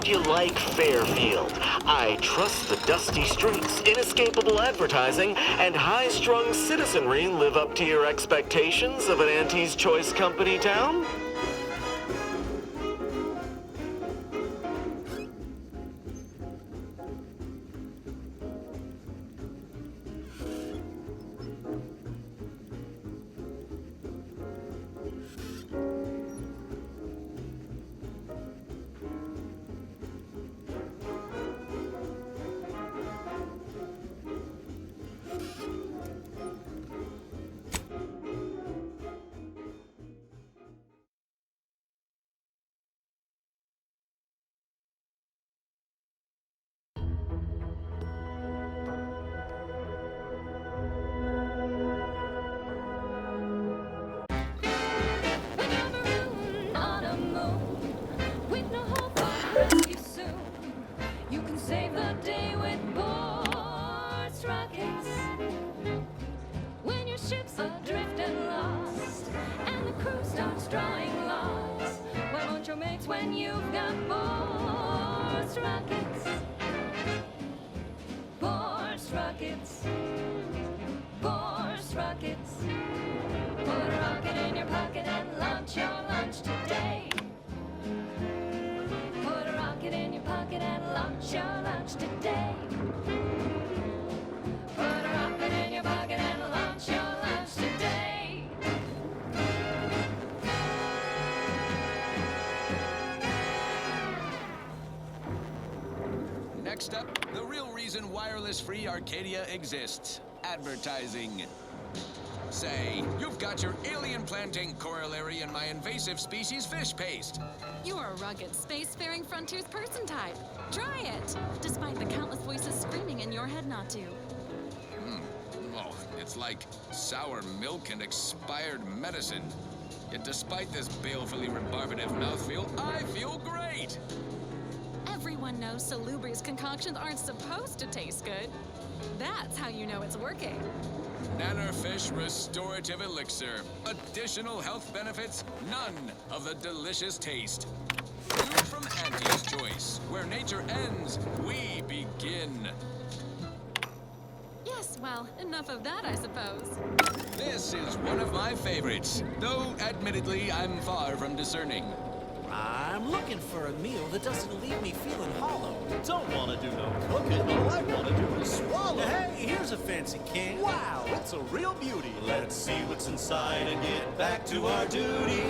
Don't you like Fairfield? I trust the dusty streets, inescapable advertising, and high-strung citizenry live up to your expectations of an Auntie's Choice Company town? Save the day with Boards rockets. When your ship's adrift and lost, and the crew starts drawing lots, why won't your mates when you've got Boards rockets? Boards rockets. Boards rockets. Put a rocket in your pocket and launch your lunch today. Put a rocket in your pocket and launch your lunch today. Put a rocket in your pocket and launch your lunch today. Next up, the real reason wireless-free Arcadia exists. Advertising. Say, you've got your alien-planting corollary in my invasive species fish paste. You're a rugged, spacefaring frontiers person type. Try it, despite the countless voices screaming in your head not to. Oh, it's like sour milk and expired medicine. Yet despite this balefully rebarbative mouthfeel, I feel great! Everyone knows Salubrious concoctions aren't supposed to taste good. That's how you know it's working. Nannerfish Restorative Elixir. Additional health benefits, none of the delicious taste. New from Auntie's Choice, where nature ends, we begin. Yes, well, enough of that, I suppose. This is one of my favorites, though admittedly I'm far from discerning. I'm looking for a meal that doesn't leave me feeling hollow. Don't want to do no cooking. All I want to do is swallow. Hey, here's a fancy can. Wow, it's a real beauty. Let's see what's inside and get back to our duty.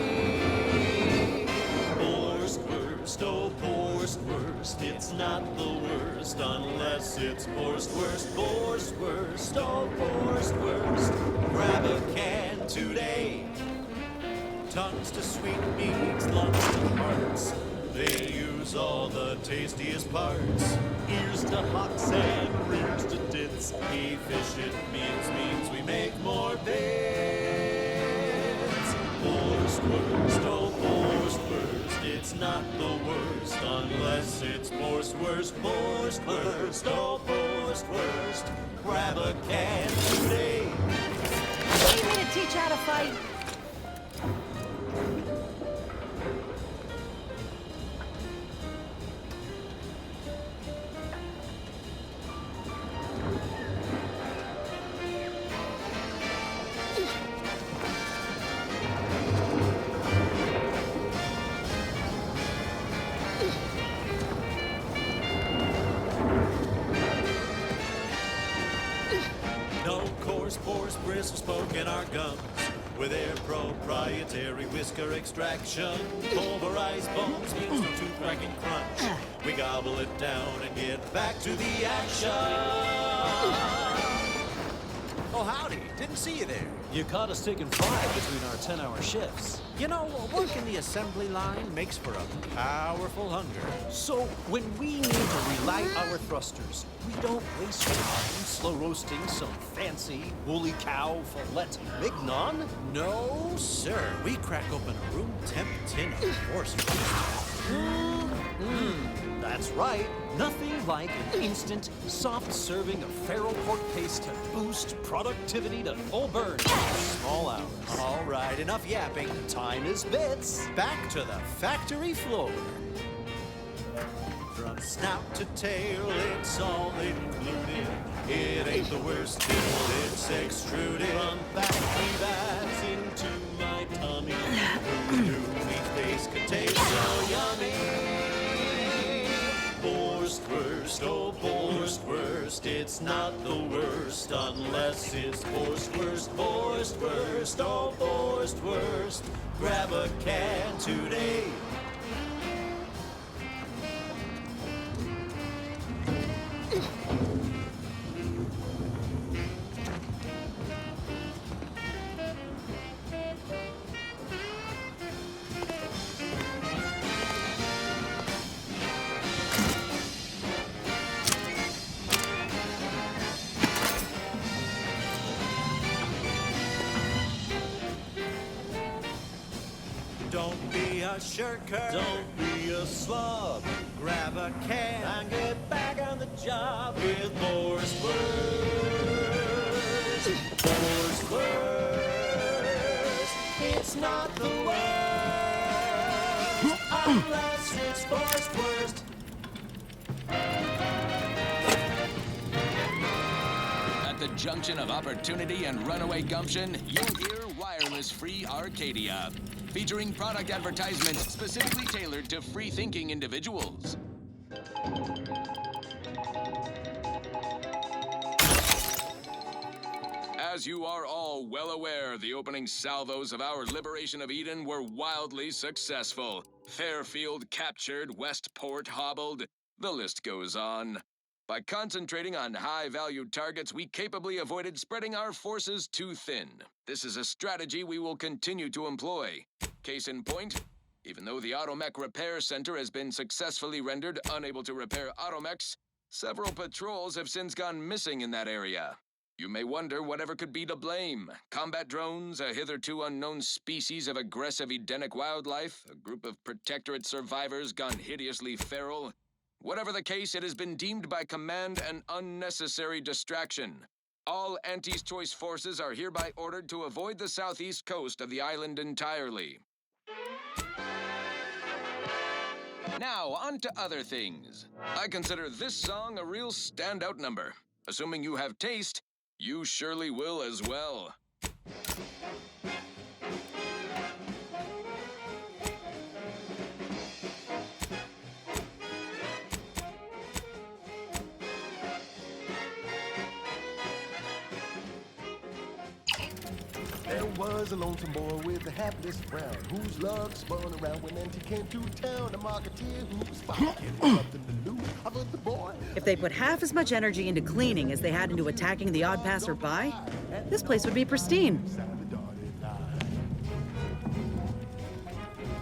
Borstwurst, oh Borstwurst, it's not the worst unless it's Borstwurst. Borstwurst, oh Borstwurst, grab a can today. Tongues to sweet meats, lungs to hearts. They use all the tastiest parts. Ears to hocks and rears to tits. Efficient means we make more bits. Borstwurst, oh Borstwurst, it's not the worst unless it's Borstwurst. Borstwurst, oh Borstwurst, grab a can today. You mean to teach how to fight? Spores, bristles poking our gums with their proprietary whisker extraction. Pulverized bones means no tooth cracking crunch. We gobble it down and get back to the action. Oh, howdy. Didn't see you there. You caught us taking 5 between our 10-hour shifts. You know, working the assembly line makes for a powerful hunger. So, when we need to relight our thrusters, we don't waste time slow roasting some fancy woolly cow fillet mignon. No, sir. We crack open a room temp tin of horse roast. That's right. Nothing like an instant, soft serving of feral pork paste to boost productivity to full burn in small hours. All right, enough yapping. Time is bits. Back to the factory floor. From snout to tail, it's all included. It ain't the worst till it's extruded. From factory bags into my tummy. Who meat base could taste so yummy? Borstwurst, oh Borstwurst, it's not the worst unless it's Borstwurst, Borstwurst, oh Borstwurst. Grab a can today. Don't be a shirker, don't be a slug. Grab a can and get back on the job with Borstwurst. Borstwurst, it's not the worst unless it's Borstwurst. At the junction of opportunity and runaway gumption, you'll hear Wireless Free Arcadia, featuring product advertisements specifically tailored to free-thinking individuals. As you are all well aware, the opening salvos of our liberation of Eden were wildly successful. Fairfield captured, Westport hobbled. The list goes on. By concentrating on high-value targets, we capably avoided spreading our forces too thin. This is a strategy we will continue to employ. Case in point, even though the Automech Repair Center has been successfully rendered unable to repair automechs, several patrols have since gone missing in that area. You may wonder whatever could be to blame. Combat drones, a hitherto unknown species of aggressive Edenic wildlife, a group of Protectorate survivors gone hideously feral. Whatever the case, it has been deemed by command an unnecessary distraction. All Auntie's Choice forces are hereby ordered to avoid the southeast coast of the island entirely. Now, on to other things. I consider this song a real standout number. Assuming you have taste, you surely will as well. There was a lonesome boy with a hapless frown, whose luck spun around when Auntie came to town. A marketeer who was sparking up in the loop of the boy. If they put half as much energy into cleaning as they had into attacking the odd passerby, this place would be pristine.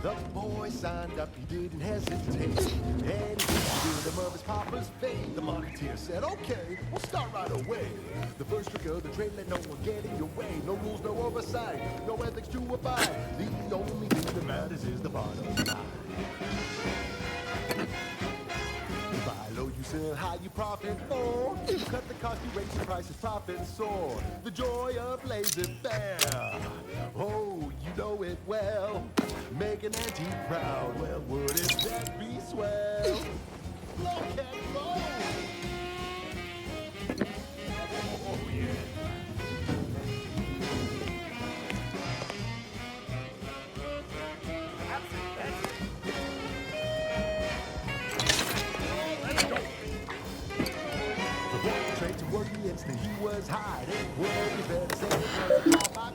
The boy signed up, he didn't hesitate, and he did him of his papa's fate. The marketeer said, okay, we'll start right away. The first trick of the trade, let no one get in your way. No rules, no oversight, no ethics to abide. The only thing that matters is the bottom line. You buy low, you sell high, you profit more. You cut the cost, you raise the prices, profit soar. The joy of laissez-faire, oh, you know it well. Make an Auntie proud, well, wouldn't that be swell? Look and roll! Oh, yeah. The boy trained to work the instant he was hired. It would be better say it was a call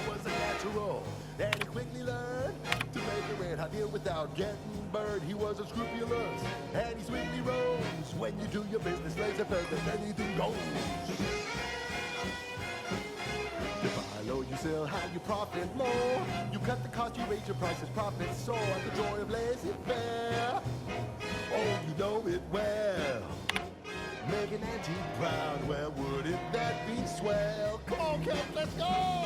was a natural. And he quickly learned to make a red hot deal without getting burned. He was unscrupulous, and he sweetly rose. When you do your business, laissez-faire, then anything goes. You buy low, you sell high, you profit more. You cut the cost, you raise your prices, profit soar. The joy of laissez-faire, oh, you know it well. Make an Auntie proud, well, wouldn't that be swell? Come on, kids, let's go!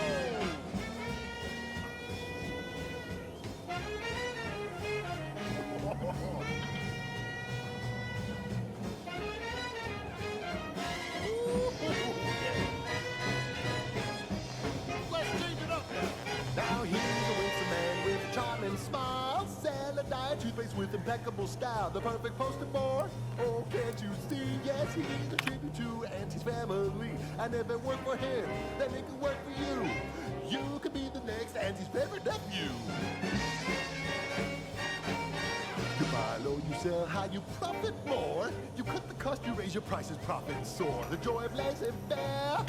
Let's change it up now. Now here's a winsome man with a charming smile. Sell a diet to face with impeccable style, the perfect poster boy. Oh, can't you see? Yes, he's a tribute to Auntie's family. And if it worked for him, then it could work for you. You could be the next Auntie's favorite nephew. You buy low, you sell high, you profit more. You cut the cost, you raise your prices, profits soar. The joy of laissez-faire.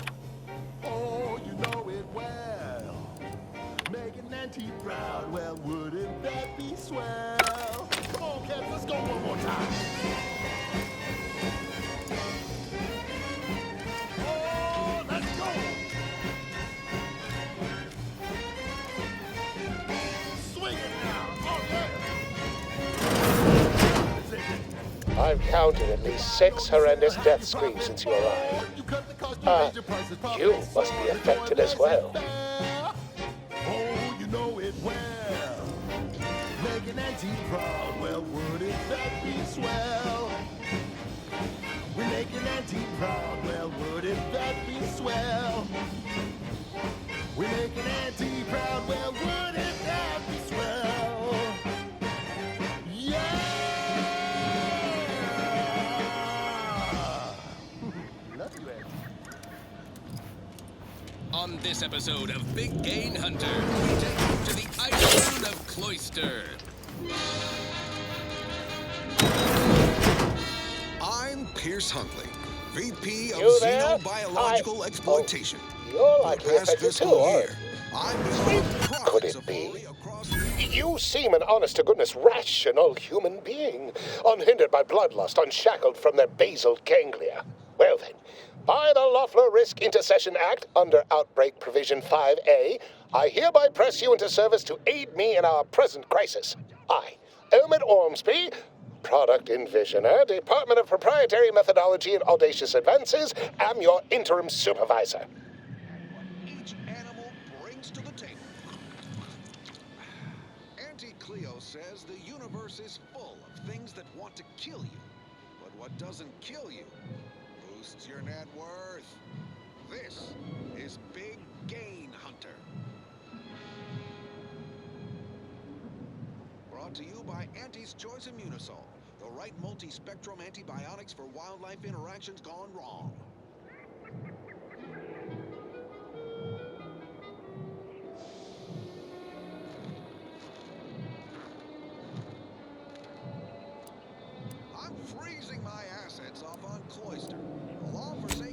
Oh, you know it well. Making Auntie proud, well, wouldn't that be swell? Come on, cats, let's go one more time. Oh, let's go! Swing it now! Oh, yeah! I've counted at least 6 horrendous death screams since you arrived. You must be affected as well. Oh, you know it well. Making Auntie proud, well, wouldn't that be swell? We're making Auntie proud, well, wouldn't that be swell? We're making Auntie proud, well, wouldn't that be swell? Yeah! Love you, Auntie. On this episode of Big Game Hunter, we take you to the island of Cloister. I'm Pierce Huntley, VP of You there? Xenobiological Exploitation. You're For likely the past affected too, fiscal aren't year, I've been Could it be? You seem an honest-to-goodness, rational human being, unhindered by bloodlust, unshackled from their basal ganglia. Well then, by the Loeffler Risk Intercession Act, under Outbreak Provision 5A, I hereby press you into service to aid me in our present crisis. I, Elmet Ormsby, Product Envisioner, Department of Proprietary Methodology and Audacious Advances, am your interim supervisor. Each animal brings to the table. Auntie Cleo says the universe is full of things that want to kill you. But what doesn't kill you boosts your net worth. This is Big Gain Hunter. Brought to you by Auntie's Choice Immunosol, the right multi-spectrum antibiotics for wildlife interactions gone wrong. I'm freezing my assets off on Cloister.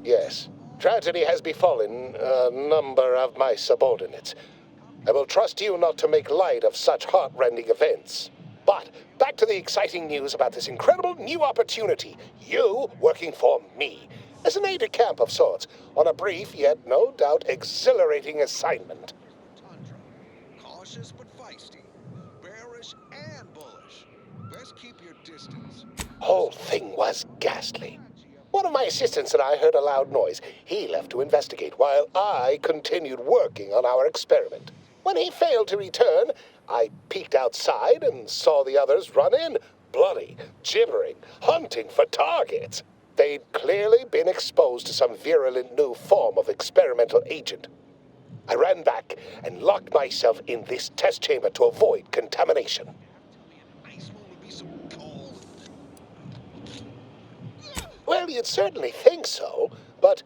Yes, tragedy has befallen a number of my subordinates. I will trust you not to make light of such heart-rending events. But back to the exciting news about this incredible new opportunity. You working for me, as an aide-de-camp of sorts, on a brief yet no doubt exhilarating assignment. Tundra. Cautious but feisty. Bearish and bullish. Best keep your distance. Whole thing was ghastly. One of my assistants and I heard a loud noise. He left to investigate while I continued working on our experiment. When he failed to return, I peeked outside and saw the others run in, bloody, gibbering, hunting for targets. They'd clearly been exposed to some virulent new form of experimental agent. I ran back and locked myself in this test chamber to avoid contamination. Ice one would be so cold. Well, you'd certainly think so, but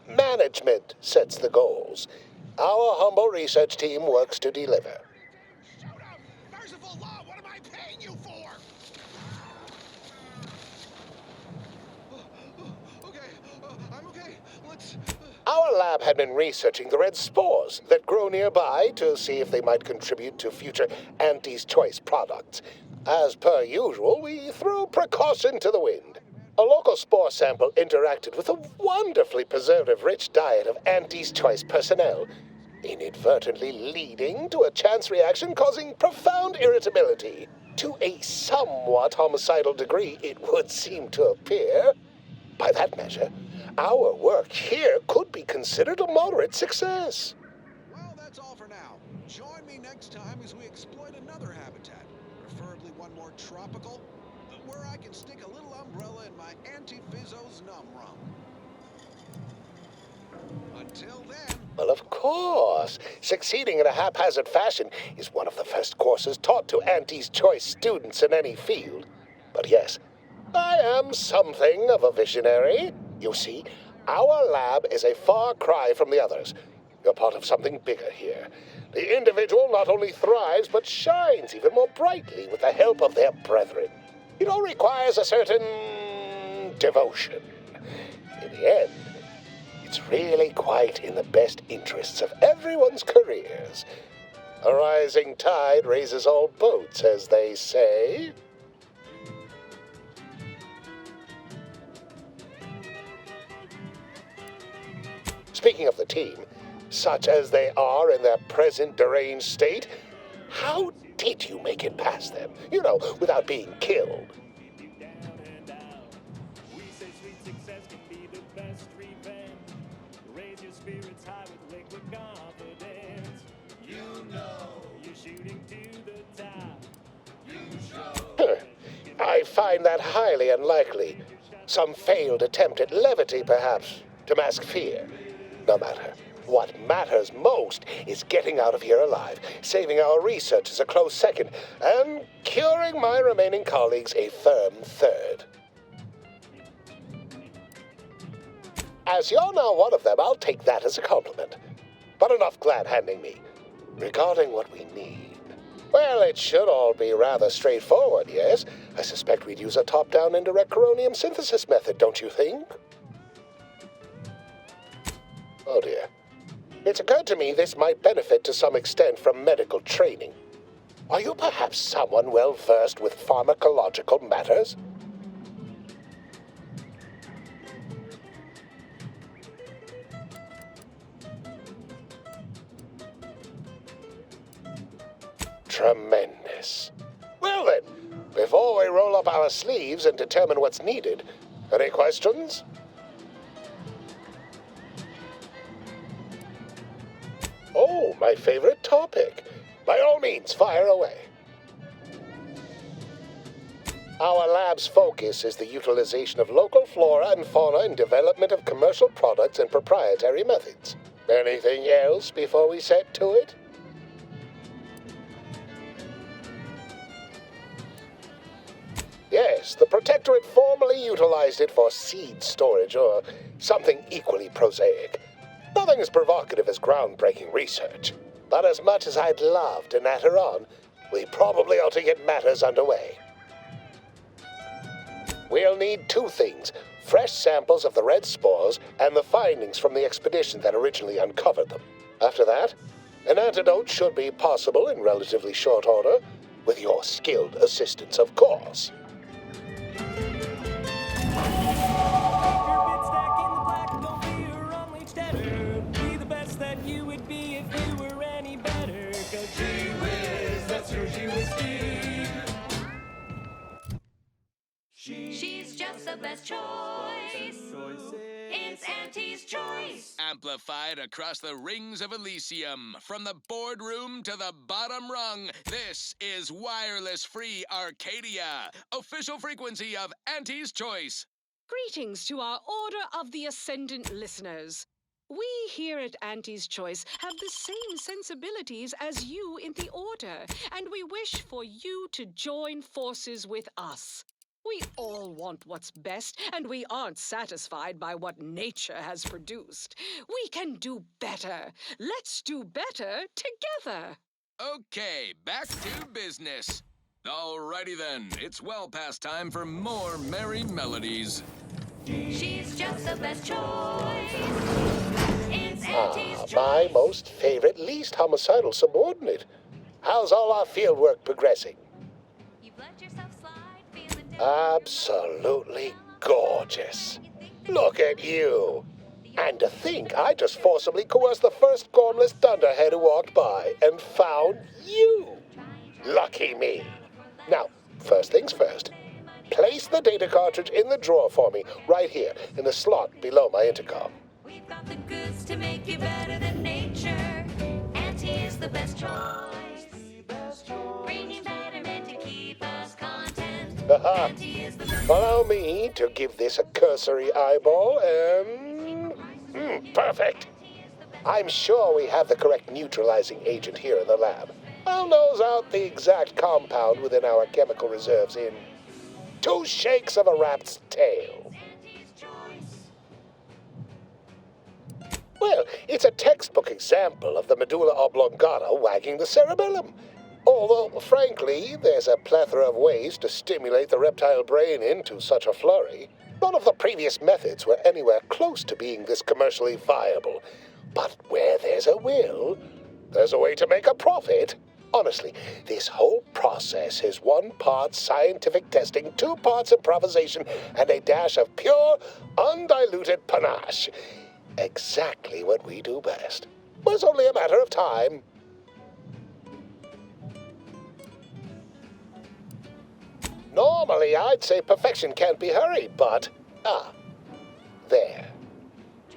management sets the goals. Our humble research team works to deliver. Shout out! Merciful law, what am I paying you for? Okay, I'm okay. Let's... Our lab had been researching the red spores that grow nearby to see if they might contribute to future Auntie's Choice products. As per usual, we threw precaution to the wind. A local spore sample interacted with a wonderfully preservative-rich diet of Auntie's Choice personnel, inadvertently leading to a chance reaction causing profound irritability. To a somewhat homicidal degree, it would seem to appear. By that measure, our work here could be considered a moderate success. Well, that's all for now. Join me next time as we exploit another habitat, preferably one more tropical, where I can stick a little umbrella in my Auntie Fizzo's Num Rum. Until then, Well, of course. Succeeding in a haphazard fashion is one of the first courses taught to Auntie's Choice students in any field. But yes, I am something of a visionary. You see, our lab is a far cry from the others. You're part of something bigger here. The individual not only thrives, but shines even more brightly with the help of their brethren. It all requires a certain devotion. In the end, it's really quite in the best interests of everyone's careers. A rising tide raises all boats, as they say. Speaking of the team, such as they are in their present deranged state, how did you make it past them? You know, without being killed. We say sweet success can be the best revenge. Raise your spirits high with liquid confidence. You know you're shooting to the top. I find that highly unlikely. Some failed attempt at levity, perhaps, to mask fear. No matter. What matters most is getting out of here alive, saving our researchers a close second, and curing my remaining colleagues a firm third. As you're now one of them, I'll take that as a compliment. But enough glad-handing me. Regarding what we need, well, it should all be rather straightforward, yes? I suspect we'd use a top-down indirect coronium synthesis method, don't you think? Oh dear. It's occurred to me this might benefit to some extent from medical training. Are you perhaps someone well-versed with pharmacological matters? Tremendous. Well then, before we roll up our sleeves and determine what's needed, any questions? Oh, my favorite topic. By all means, fire away. Our lab's focus is the utilization of local flora and fauna in development of commercial products and proprietary methods. Anything else before we set to it? Yes, the Protectorate formerly utilized it for seed storage or something equally prosaic. Nothing as provocative as groundbreaking research. But as much as I'd love to natter on, we probably ought to get matters underway. We'll need two things: fresh samples of the red spores and the findings from the expedition that originally uncovered them. After that, an antidote should be possible in relatively short order, with your skilled assistance, of course. She's just the best choice. It's Auntie's Choice. Amplified across the rings of Elysium, from the boardroom to the bottom rung, this is Wireless Free Arcadia, official frequency of Auntie's Choice. Greetings to our Order of the Ascendant listeners. We here at Auntie's Choice have the same sensibilities as you in the Order, and we wish for you to join forces with us. We all want what's best, and we aren't satisfied by what nature has produced. We can do better. Let's do better together. Okay, back to business. Alrighty then, it's well past time for more merry melodies. She's just the best choice. It's Auntie's Choice. My most favorite, least homicidal subordinate. How's all our fieldwork progressing? You've let yourself slide, feeling Absolutely gorgeous. Look at you. And to think I just forcibly coerced the first gormless dunderhead who walked by and found you. Lucky me. Now, first things first. Place the data cartridge in the drawer for me, right here, in the slot below my intercom. We've got the goods to make you better than nature. Auntie is the best choice. Bringing betterment to keep us content. Auntie is the best. Allow me to give this a cursory eyeball and... Perfect. I'm sure we have the correct neutralizing agent here in the lab. I'll nose out the exact compound within our chemical reserves in 2 shakes of a rat's tail. Well, it's a textbook example of the medulla oblongata wagging the cerebellum. Although, frankly, there's a plethora of ways to stimulate the reptile brain into such a flurry. None of the previous methods were anywhere close to being this commercially viable. But where there's a will, there's a way to make a profit. Honestly, this whole process is 1 part scientific testing, 2 parts improvisation, and a dash of pure, undiluted panache. Exactly what we do best. It's only a matter of time. Normally, I'd say perfection can't be hurried, but... there.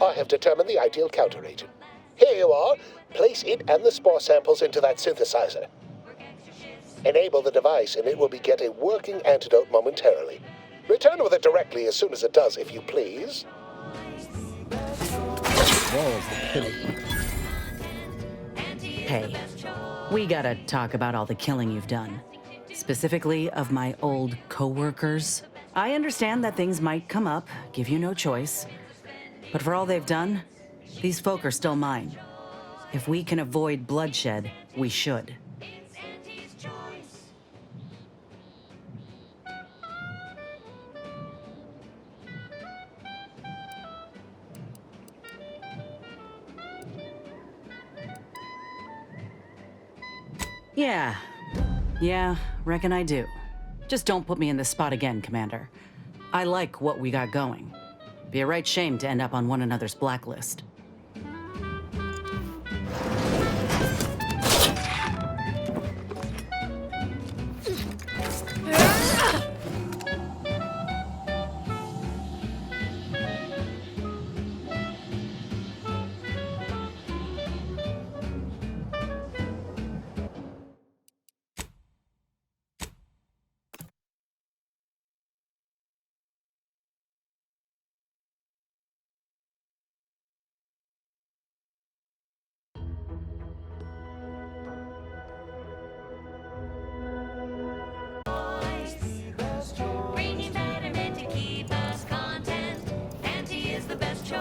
I have determined the ideal counteragent. Here you are. Place it and the spore samples into that synthesizer. Enable the device, and it will beget a working antidote momentarily. Return with it directly as soon as it does, if you please. Hey, we gotta talk about all the killing you've done. Specifically of my old co-workers. I understand that things might come up, give you no choice. But for all they've done, these folk are still mine. If we can avoid bloodshed, we should. Yeah, reckon I do. Just don't put me in this spot again, Commander. I like what we got going. Be a right shame to end up on one another's blacklist. Bringing betterment to keep us content. Auntie is the best choice.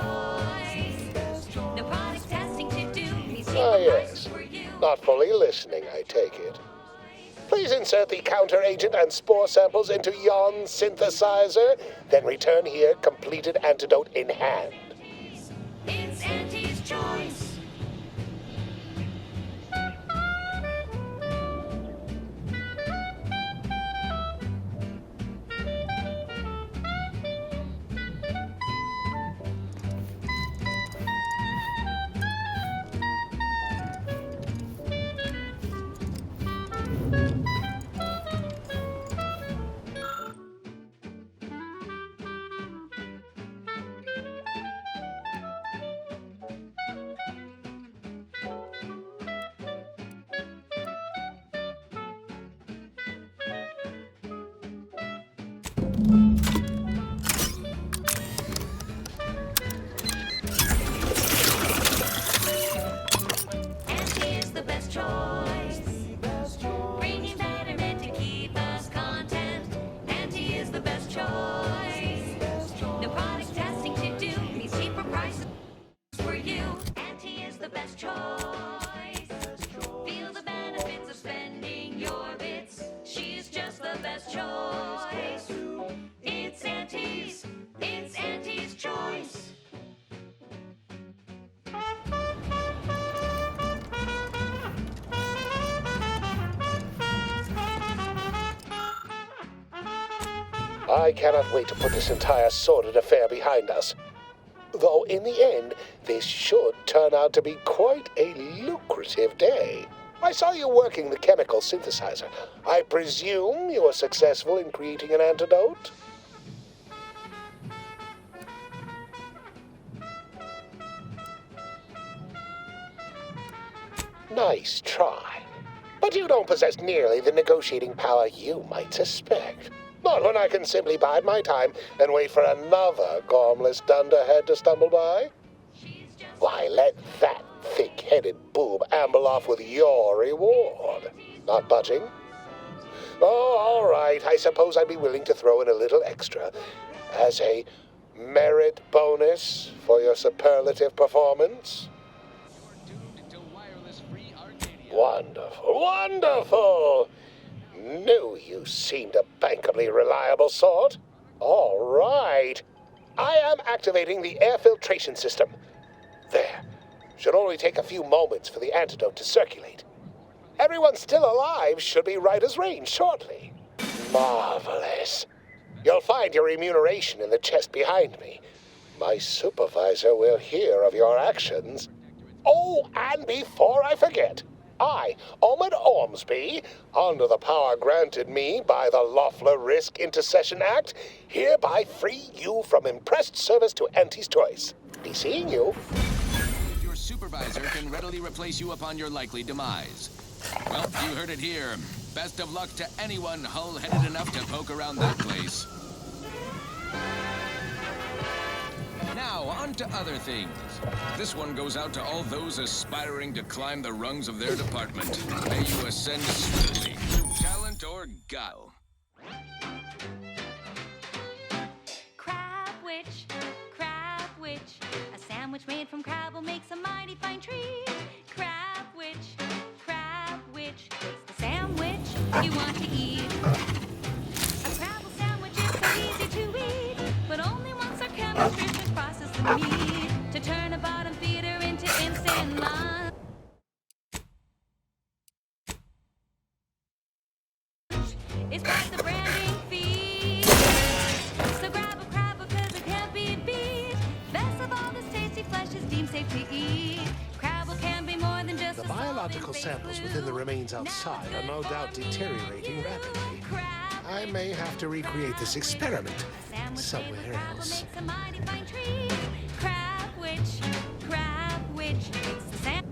No product testing to do. Yes. Not fully listening, I take it. Please insert the counteragent and spore samples into yon synthesizer, then return here completed antidote in hand. It's Auntie's choice. Auntie is the best choice. Bringing betterment to keep us content. Auntie is the best choice. No product testing to do. Means cheaper prices for you. Auntie is the best choice. Feel the benefits of spending your bits. She's just the best choice. It's Auntie's choice. I cannot wait to put this entire sordid affair behind us. Though in the end, this should turn out to be quite a lucrative day. I saw you working the chemical synthesizer. I presume you were successful in creating an antidote? Nice try. But you don't possess nearly the negotiating power you might suspect. Not when I can simply bide my time and wait for another gormless dunderhead to stumble by. She's just Why, let that thick-headed boob amble off with your reward. Not budging? Oh, all right. I suppose I'd be willing to throw in a little extra as a merit bonus for your superlative performance. Wonderful, wonderful! Knew you seemed a bankably reliable sort. All right. I am activating the air filtration system. There. Should only take a few moments for the antidote to circulate. Everyone still alive should be right as rain shortly. Marvelous. You'll find your remuneration in the chest behind me. My supervisor will hear of your actions. Oh, and before I forget, I, Omid Ormsby, under the power granted me by the Loeffler Risk Intercession Act, hereby free you from impressed service to Auntie's Choice. Be seeing you. Your supervisor can readily replace you upon your likely demise. Well, you heard it here. Best of luck to anyone hull-headed enough to poke around that place. Now, on to other things. This one goes out to all those aspiring to climb the rungs of their department. May you ascend swiftly, through talent or guile. Crab witch, a sandwich made from crab will make some mighty fine treat. Crab witch, it's the sandwich you want to eat. A crabble sandwich is so easy to eat, but only once our chemistry process the meat to turn a bottom feeder into instant lunch. It's like the branding fee. So grab a crab because it can't be beat. Best of all, this tasty flesh is deemed safe to eat. Crabble can be more than just The biological samples within the remains outside are no doubt deteriorating rapidly. I may have to recreate this experiment somewhere else. Crab witch, it's the sandwich.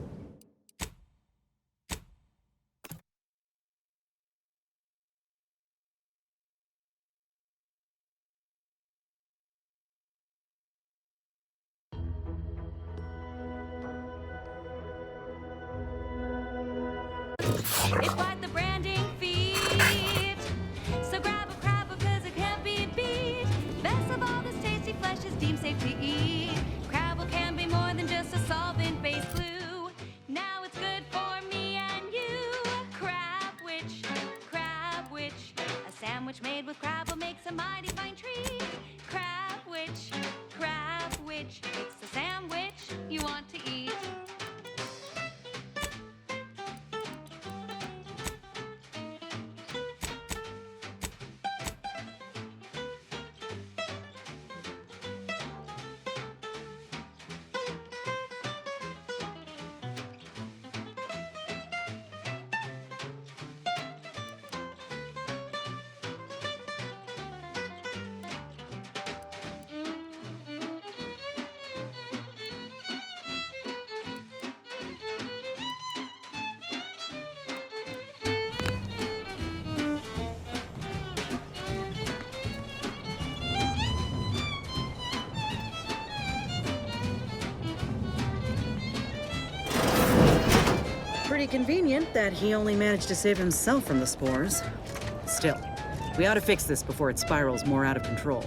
It's quite the branding feat. So grab a crab because it can't be beat. Best of all, this tasty flesh is deemed safe to eat. Crabble can be more than just a solvent-based glue. Now it's good for me and you. Crab witch, a sandwich made with crabble makes a mighty fine treat. Crab witch, it's the sandwich you want to eat. Pretty convenient that he only managed to save himself from the spores. Still, we ought to fix this before it spirals more out of control.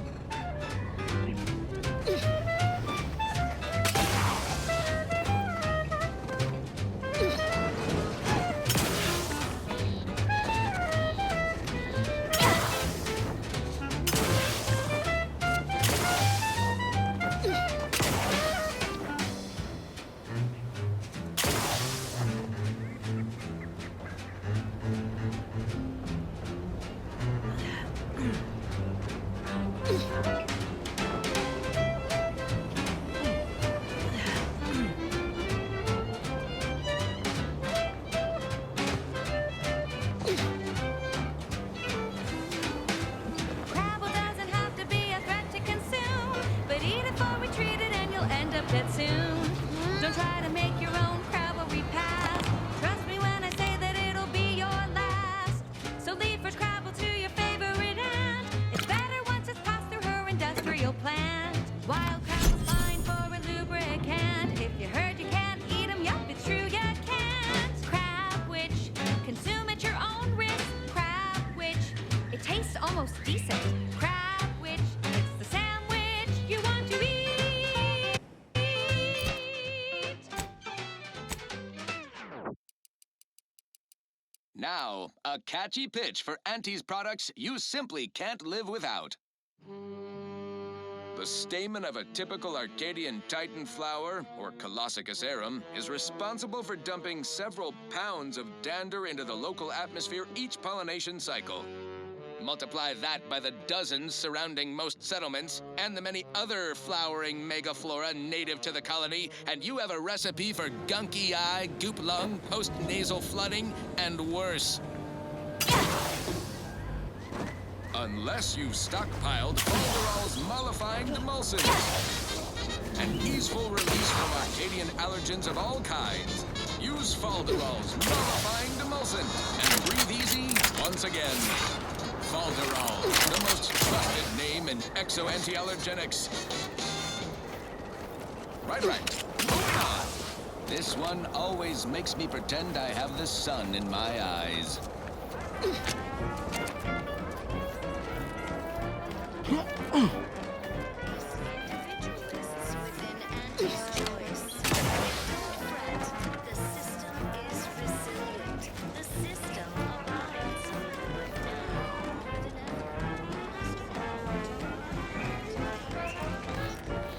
Now, a catchy pitch for Auntie's products you simply can't live without. The stamen of a typical Arcadian Titan flower, or Colossicus arum, is responsible for dumping several pounds of dander into the local atmosphere each pollination cycle. Multiply that by the dozens surrounding most settlements and the many other flowering megaflora native to the colony, and you have a recipe for gunky eye, goop lung, post-nasal flooding, and worse. Unless you've stockpiled Falderall's mollifying demulcents. An easeful release from Arcadian allergens of all kinds. Use Falderall's mollifying demulcent and breathe easy once again. Falderall, the most trusted name in exo-anti-allergenics. Right. Moving on. This one always makes me pretend I have the sun in my eyes.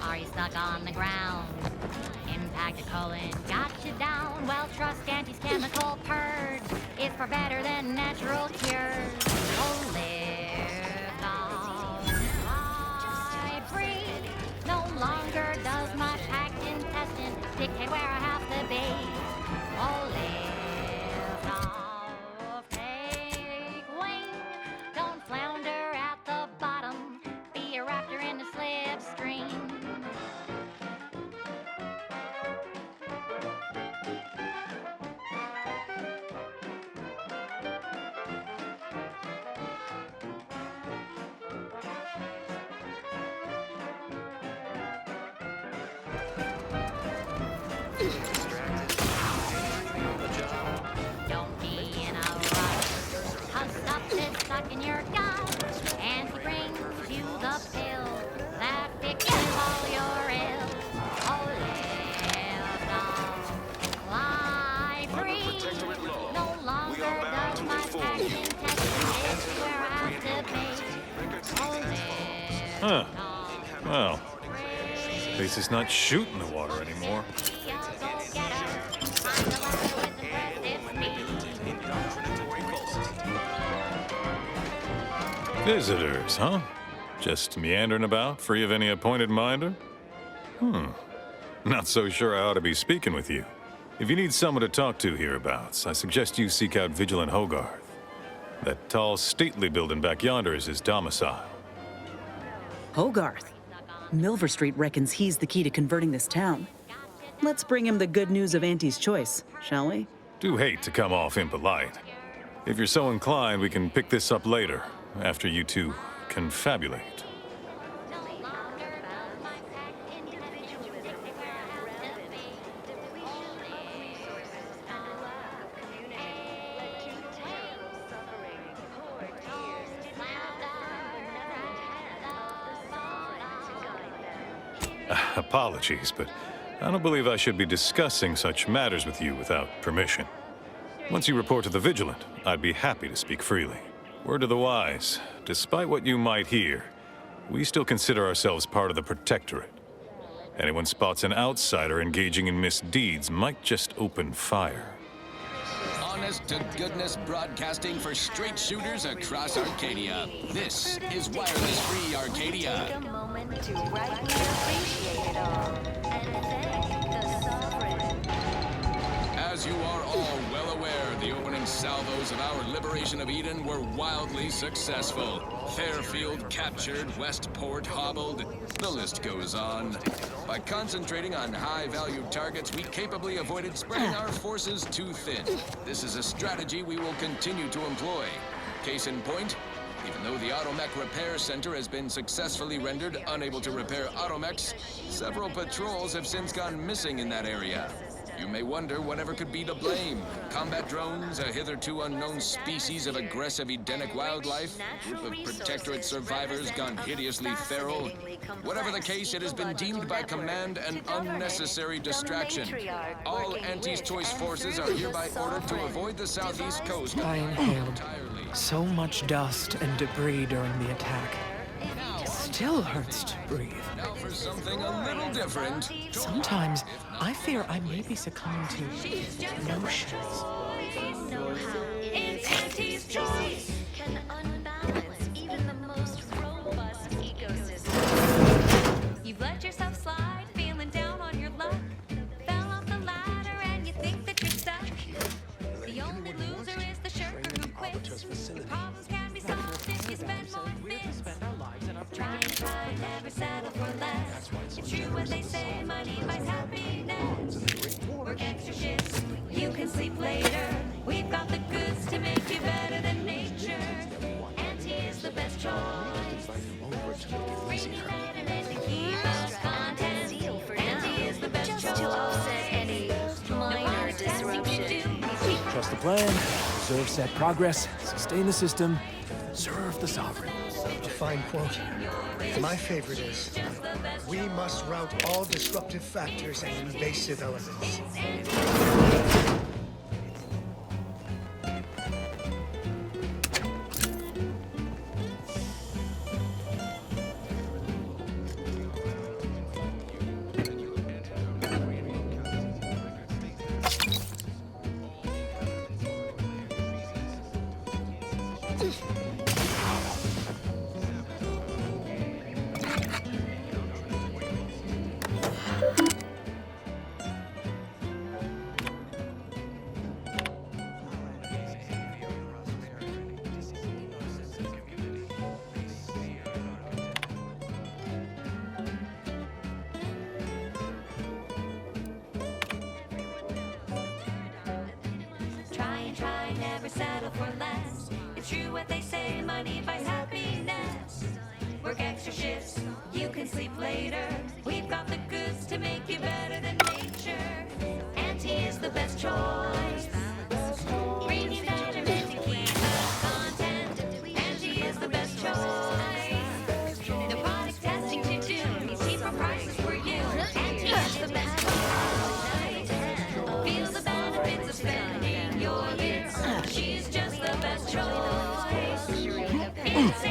Are you stuck on the ground? Impacted colon got you down. Well, trust Auntie's chemical purge. It's far better than natural cures. Oh, live long, I breathe. No longer does my packed intestine dictate where I have to be. Oh, live long, take wing. Don't flounder at the bottom. Be a raptor in the slipstream. Don't be in a rush. Husk stuff is stuck in your gut. And he brings you the pill that fixes all your ills. Oh, live long, lie free. No longer does my packed intestine is where I have to be. Oh, live Well, at least it's not shooting the water anymore. Visitors, huh? Just meandering about, free of any appointed minder? Not so sure I ought to be speaking with you. If you need someone to talk to hereabouts, I suggest you seek out Vigilant Hogarth. That tall, stately building back yonder is his domicile. Hogarth? Milver Street reckons he's the key to converting this town. Let's bring him the good news of Auntie's choice, shall we? Do hate to come off impolite. If you're so inclined, we can pick this up later, after you two confabulate. Apologies, but I don't believe I should be discussing such matters with you without permission. Once you report to the Vigilant, I'd be happy to speak freely. Word to the wise, despite what you might hear, we still consider ourselves part of the Protectorate. Anyone spots an outsider engaging in misdeeds might just open fire. Honest-to-goodness broadcasting for straight shooters across Arcadia. This is Wireless-Free Arcadia. Take a moment to rightly appreciate it all and thank the sovereign. As you are all well aware, the opening salvos of our liberation of Eden were wildly successful. Fairfield captured, Westport hobbled. The list goes on. By concentrating on high-value targets, we capably avoided spreading our forces too thin. This is a strategy we will continue to employ. Case in point, even though the Automech Repair Center has been successfully rendered unable to repair automechs, several patrols have since gone missing in that area. You may wonder whatever could be to blame. Combat drones, a hitherto unknown species of aggressive Edenic wildlife, group of Protectorate survivors gone hideously feral. Whatever the case, it has been deemed by command an unnecessary distraction. All Auntie's Choice forces are hereby ordered to avoid the southeast coast. I inhaled so much dust and debris during the attack. It still hurts to breathe. Now for something a little different. Sometimes I fear I may be succumbing to notions. It's Auntie's Choice. Can unbalance even the most robust ecosystem. You've let yourself slide, feeling down on your luck. Fell off the ladder and you think that you're stuck. The only loser is the shirker who quits. Your problems can be solved if you spend more bits. Try and try, never settle for less. It's true what they say, money buys happiness. Work extra shifts, you can sleep later. We've got the goods to make you better than nature. Auntie is the best choice. Bring you better than to keep us content. Auntie is the best choice. Just to offset any minor disruption. Trust the plan, observe set progress, sustain the system, serve the sovereign. A fine quote. My favorite is, we must rout all disruptive factors and invasive elements. Try, never settle for less. It's true what they say, money buys happiness. Work extra shifts, you can sleep later. We've got the goods to make you better than nature. Auntie is the best choice. Bring you betterment to keep us content. Auntie is the best choice. No product testing to do, these cheaper prices for you. Auntie is the best choice. Feel the benefits of spending your bits. She's just the best choice. It's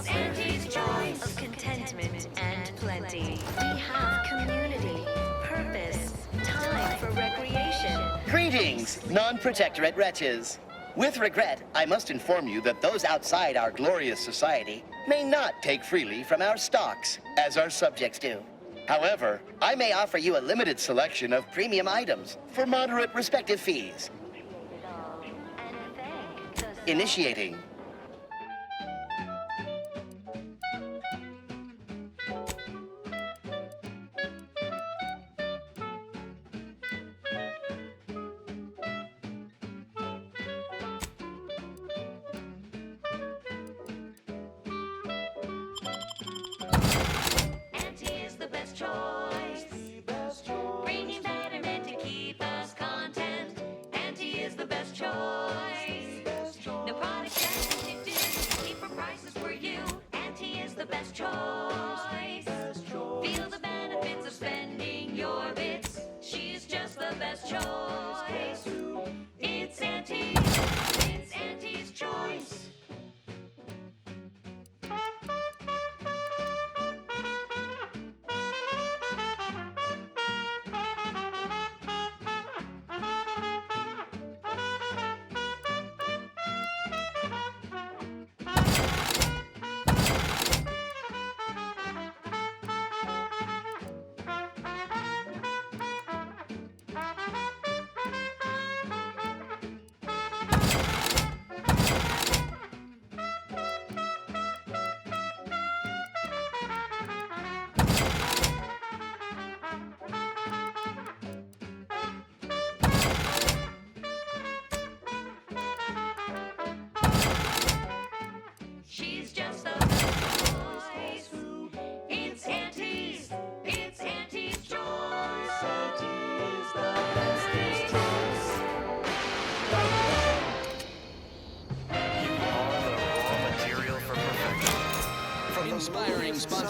Auntie's Choice of contentment and plenty. We have community, purpose, time for recreation. Greetings, non-protectorate wretches. With regret, I must inform you that those outside our glorious society may not take freely from our stocks, as our subjects do. However, I may offer you a limited selection of premium items for moderate respective fees. Initiating. Auntie is the best choice. Bringing betterment to keep us content. Auntie is the best choice. No product testing to do. Cheaper prices for you. Auntie is the best choice. Feel the benefits of spending your bits. She's just the best choice. It's Auntie's Choice.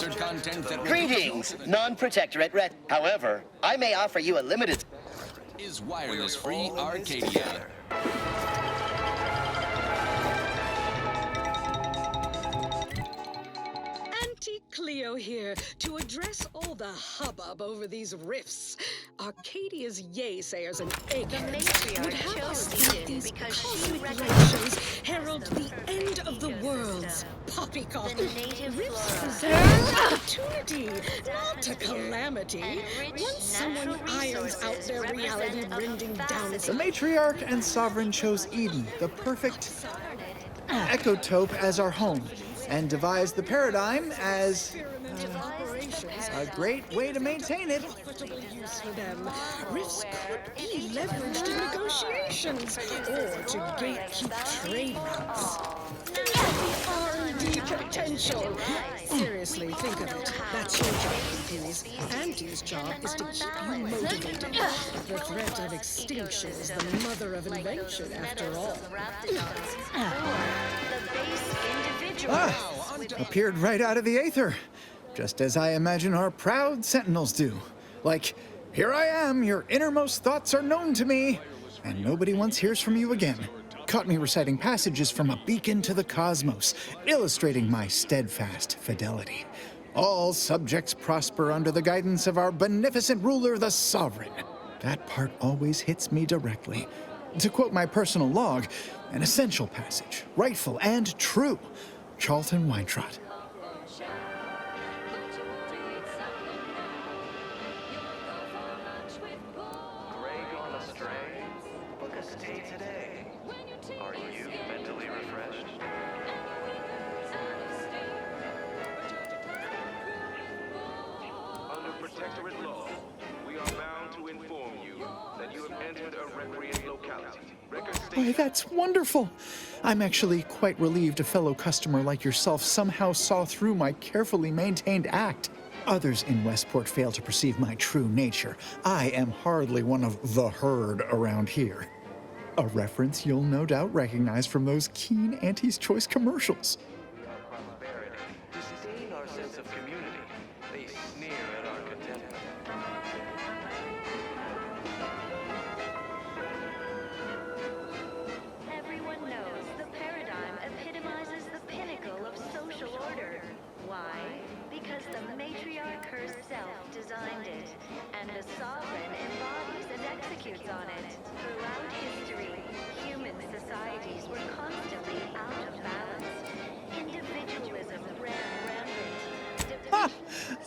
uncensored content that Greetings, non-protectorate Ret. However, I may offer you a limited... is wireless-free Arcadia. Auntie Cleo here to address all the hubbub over these riffs. Arcadia's yay-sayers and eggheads would have us think these cosmic ratios herald the end of the world's poppycock. Riffs present an opportunity, not a calamity. Once someone irons out their reality-rending down... The matriarch and sovereign chose Eden, the perfect ecotope, as our home, and devised the paradigm as a great way to maintain it. Profitable use for them. Riffs could be leveraged in negotiations or to gatekeep trade routes. The R&D potential. Seriously, think of it. That's your job, please. Auntie's job is to keep you motivated. The threat of extinction is the mother of invention, after all. Appeared right out of the aether, just as I imagine our proud sentinels do. Like, here I am, your innermost thoughts are known to me, and nobody once hears from you again. Caught me reciting passages from a beacon to the cosmos, illustrating my steadfast fidelity. All subjects prosper under the guidance of our beneficent ruler, the sovereign. That part always hits me directly. To quote my personal log, an essential passage, rightful and true. Charlton Weintraut. Grey gone astray? Book a stay today. Are you mentally refreshed? Under protectorate law, we are bound to inform you that you have entered a recreant locality. Why, that's wonderful. I'm actually quite relieved a fellow customer like yourself somehow saw through my carefully maintained act. Others in Westport fail to perceive my true nature. I am hardly one of the herd around here. A reference you'll no doubt recognize from those keen Auntie's Choice commercials. Prosperity, disdain our sense of community. They sneer at our contentment. Everyone knows the paradigm epitomizes the pinnacle of social order. Why? Because the matriarch herself designed it, and the sovereign embodies and executes on it. Throughout history, human societies were constantly out of balance. Individualism ran rampant. Ah,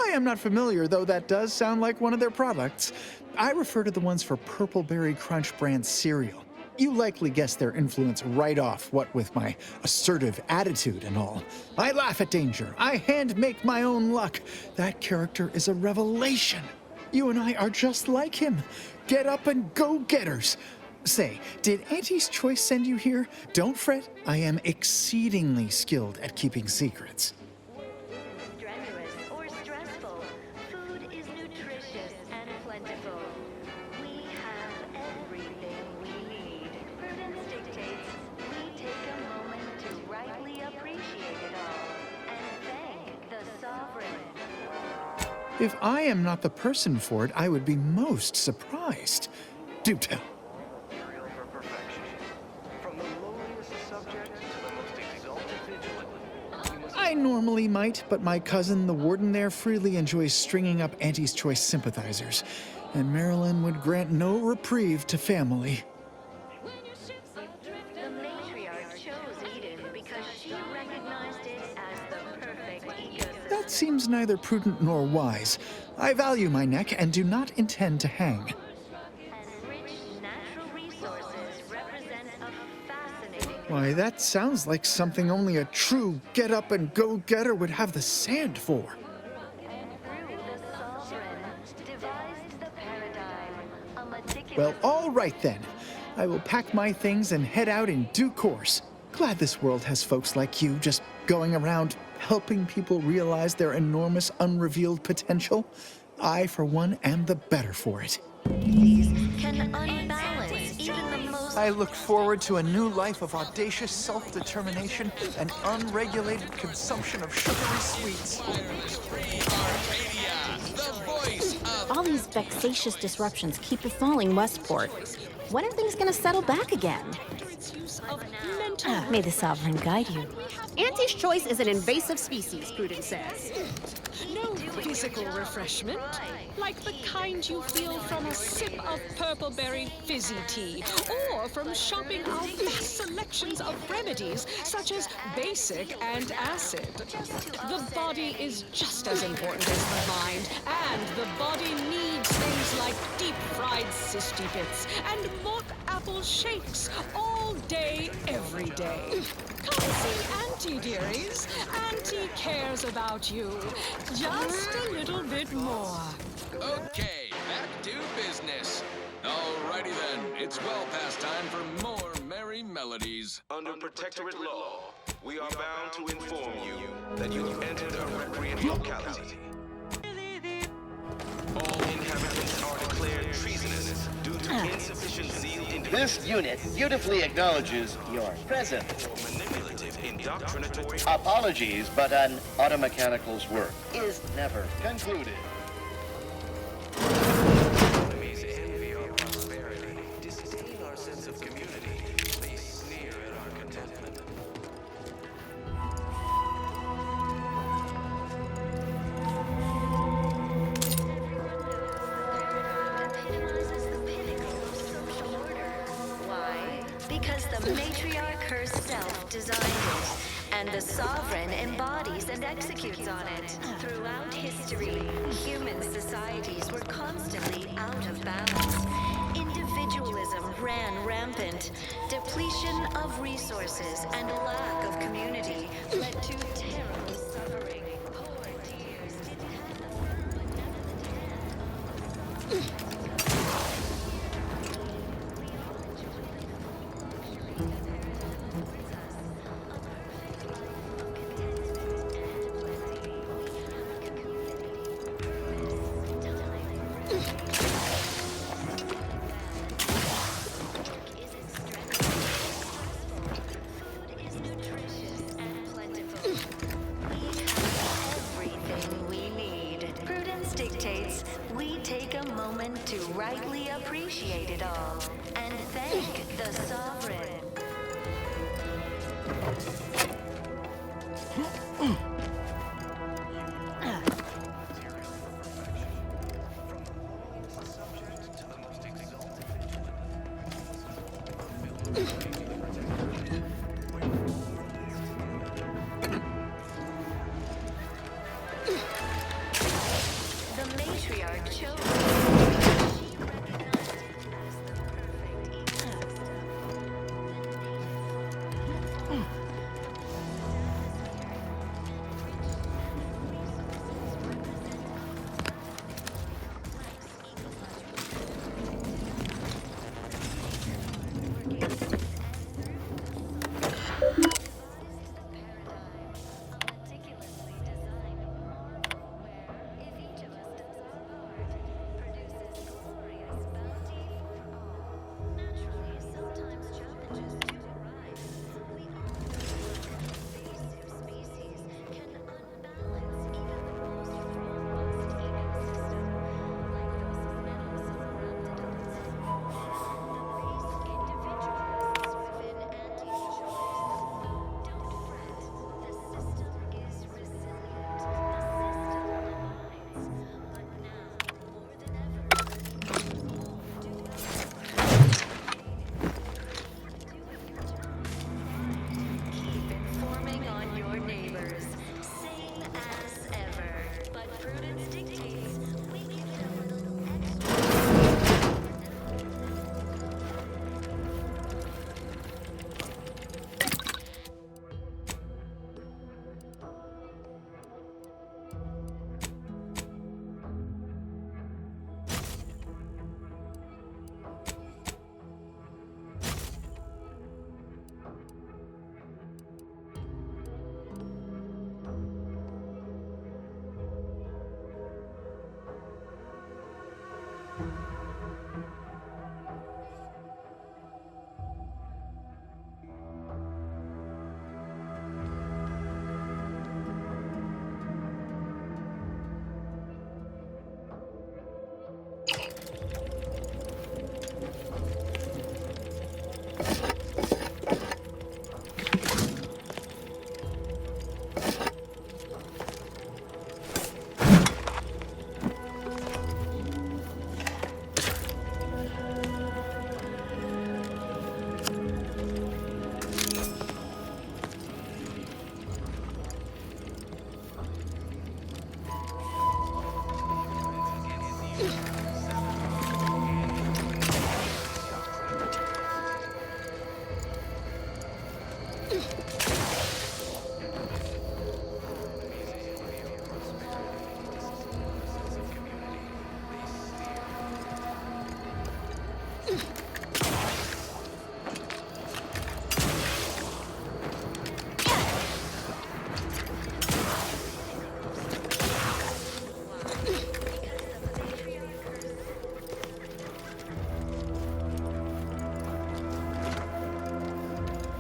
I am not familiar, though that does sound like one of their products. I refer to the ones for Purple Berry Crunch brand cereal. You likely guessed their influence right off, what with my assertive attitude and all. I laugh at danger. I hand make my own luck. That character is a revelation. You and I are just like him. Get up and go-getters. Say, did Auntie's Choice send you here? Don't fret. I am exceedingly skilled at keeping secrets. Strenuous or stressful, food is nutritious and plentiful. We have everything we need. Prudence dictates we take a moment to rightly appreciate it all and thank the sovereign. If I am not the person for it, I would be most surprised. Do tell. Material for perfection. From the lowliest subject to the most exalted vigilant. I normally might, but my cousin, the warden there, freely enjoys stringing up Auntie's Choice sympathizers, and Marilyn would grant no reprieve to family. The matriarch chose Eden because she recognized it as the perfect ecosystem. That seems neither prudent nor wise. I value my neck and do not intend to hang. And rich natural resources represent a fascinating... Why, that sounds like something only a true get-up-and-go-getter would have the sand for. And through the sovereign, devised the paradigm, a meticulous... Well, all right then. I will pack my things and head out in due course. Glad this world has folks like you just going around helping people realize their enormous unrevealed potential. I, for one, am the better for it. Can unbalance even the most I look forward to a new life of audacious self-determination and unregulated consumption of sugary sweets. All these vexatious disruptions keep falling westport. When are things gonna settle back again? May the Sovereign guide you. Auntie's Choice is an invasive species, Prudence says. No physical refreshment, like the kind you feel from a sip of purple-berry fizzy tea, or from shopping our vast selections of remedies, such as basic and acid. The body is just as important as the mind, and the body needs things like deep-fried cysty bits and mock apple shakes all day, every day. Come see Auntie, dearies. Auntie cares about you. Just a little bit more. Okay, back to business. Alrighty then, it's well past time for more merry melodies. Under protectorate law, we are bound to inform you that you have entered a recreant locality. All inhabitants are declared treasonous due to insufficient zeal in This unit beautifully acknowledges your presence. manipulative, indoctrinatory. Apologies, but an automechanical's work is never concluded. Enemies envy our prosperity, disdain our sense of community. They sneer at our contentment. Why? Because the matriarch herself designed it, and the sovereign embodies and executes on it. Throughout history, human societies were constantly out of balance. Individualism ran rampant. Depletion of resources and lack of community led to terrible suffering. Poor dears didn't have the firm benevolent hand. Everything we need. Prudence dictates we take a moment to rightly appreciate it all and thank the sovereign. The matriarch chose. She recognized it as the perfect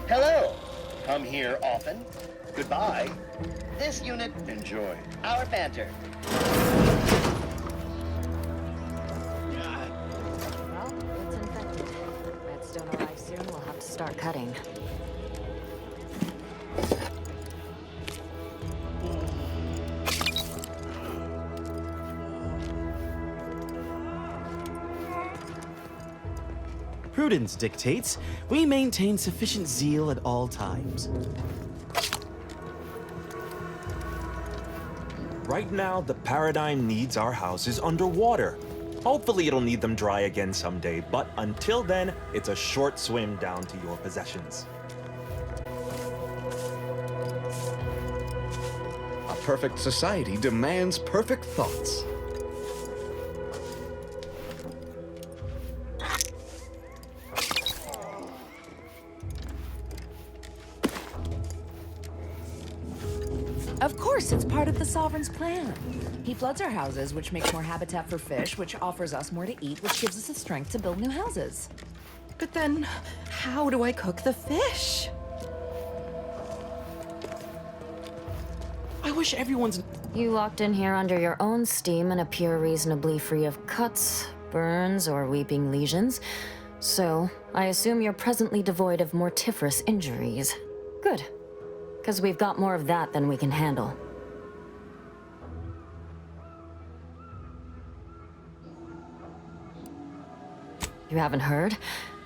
Hello. Come here often. Goodbye. This unit, enjoy our banter. Well, it's infected. Redstone arrives soon. We'll have to start cutting. Prudence dictates we maintain sufficient zeal at all times. Right now, the paradigm needs our houses underwater. Hopefully it'll need them dry again someday, but until then, it's a short swim down to your possessions. A perfect society demands perfect thoughts. Of course, it's part of the Sovereign's plan. He floods our houses, which makes more habitat for fish, which offers us more to eat, which gives us the strength to build new houses. But then, how do I cook the fish? I wish everyone's... You walked in here under your own steam and appear reasonably free of cuts, burns, or weeping lesions. So, I assume you're presently devoid of mortiferous injuries. Good. Because we've got more of that than we can handle. You haven't heard?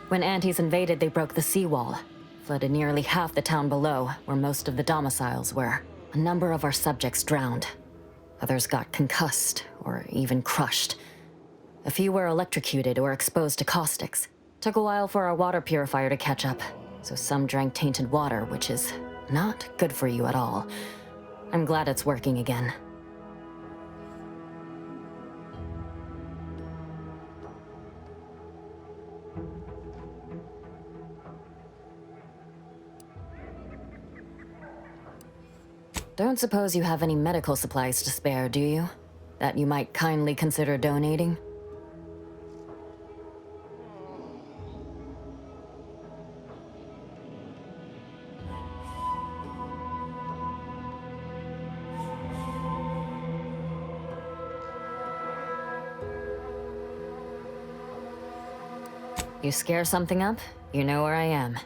When Antes invaded, they broke the seawall. Flooded nearly half the town below, where most of the domiciles were. A number of our subjects drowned. Others got concussed, or even crushed. A few were electrocuted or exposed to caustics. Took a while for our water purifier to catch up, so some drank tainted water, which is not good for you at all. I'm glad it's working again. Don't suppose you have any medical supplies to spare, do you? That you might kindly consider donating? You scare something up, you know where I am.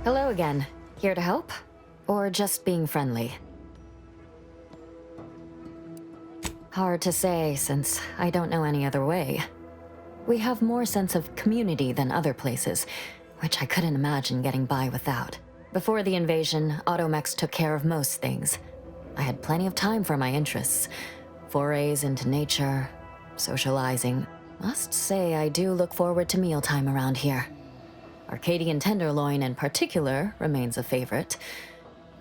Hello again. Here to help? Or just being friendly? Hard to say, since I don't know any other way. We have more sense of community than other places, which I couldn't imagine getting by without. Before the invasion, Automechs took care of most things. I had plenty of time for my interests. Forays into nature, socializing. Must say I do look forward to mealtime around here. Arcadian tenderloin in particular remains a favorite.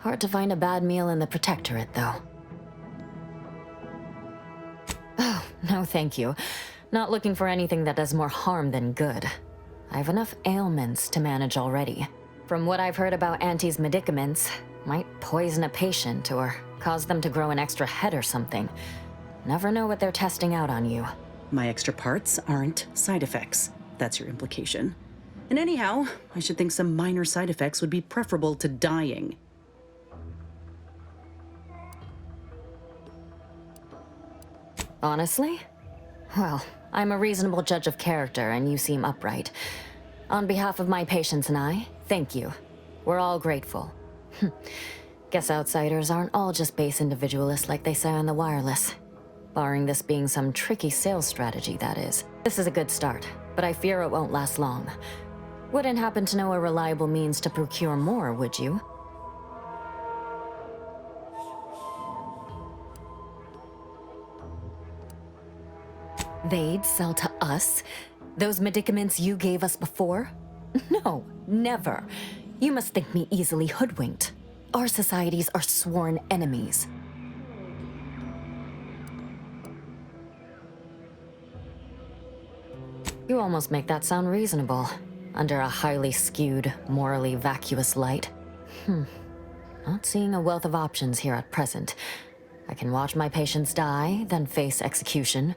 Hard to find a bad meal in the Protectorate, though. Oh, no thank you. Not looking for anything that does more harm than good. I have enough ailments to manage already. From what I've heard about Auntie's medicaments, might poison a patient or cause them to grow an extra head or something. Never know what they're testing out on you. My extra parts aren't side effects. That's your implication. And anyhow, I should think some minor side effects would be preferable to dying. Honestly? Well, I'm a reasonable judge of character, and you seem upright. On behalf of my patients and I, thank you. We're all grateful. Guess outsiders aren't all just base individualists like they say on the wireless. Barring this being some tricky sales strategy, that is. This is a good start, but I fear it won't last long. Wouldn't happen to know a reliable means to procure more, would you? They'd sell to us? Those medicaments you gave us before? No, never. You must think me easily hoodwinked. Our societies are sworn enemies. You almost make that sound reasonable, under a highly skewed, morally vacuous light. Not seeing a wealth of options here at present. I can watch my patients die, then face execution,